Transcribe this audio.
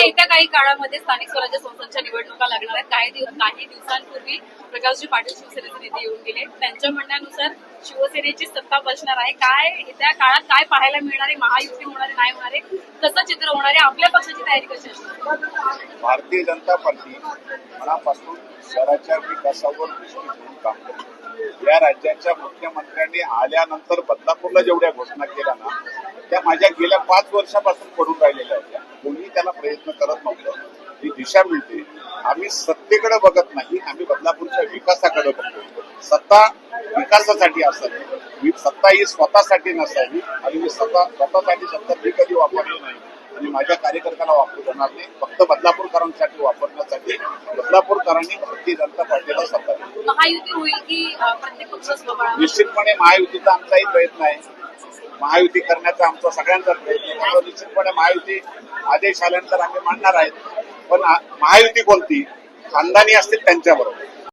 येत्या काही काळामध्ये स्थानिक स्वराज्य संस्थांच्या निवडणुका लागणार आहेत. काही दिवसांपूर्वी प्रकाशजी पाटील शिवसेनेचे नेते येऊन गेले. त्यांच्या म्हणण्यानुसार शिवसेनेची सत्ता बसणार आहे. काय येत्या काळात काय पाहायला मिळणार आहे? महायुती होणार आहे, नाही होणार आहे, कसं चित्र होणार आहे? आपल्या पक्षाची तयारी कशी असणार? भारतीय जनता पार्टी मनापासून शहराच्या विकासावर दृष्टी ठेवून काम करते. या राज्याच्या मुख्यमंत्र्यांनी आल्यानंतर बदलापूरला जेवढ्या घोषणा केल्या ना, त्या माझ्या गेल्या 5 वर्षापासून पडून राहिलेल्या होत्या. कोणी त्याला प्रयत्न करत नव्हतं. ही दिशा मिळते. आम्ही सत्तेकडे बघत नाही, आम्ही बदलापूरच्या विकासाकडे बघतो. सत्ता विकासासाठी असावी, सत्ता ही स्वतःसाठी नसावी. आणि मी स्वतःसाठी सत्ता मी कधी वापरली नाही आणि माझ्या कार्यकर्त्याला वापरू देणार नाही. फक्त बदलापूरकरांसाठी वापरण्यासाठी बदलापूरकरांनी भारतीय जनता पार्टीला सत्ता दिली. महायुती होईल की प्रत्येक पक्ष स्वबळावर? निश्चितपणे महायुतीचा आमचाही प्रयत्न आहे. महायुती करण्याचा आमचा सगळ्यांचा प्रयत्न आहे. निश्चितपणे महायुती आदेश आल्यानंतर आम्ही मांडणार आहेत. पण महायुती कोणती? खानदानी असतील त्यांच्याबरोबर.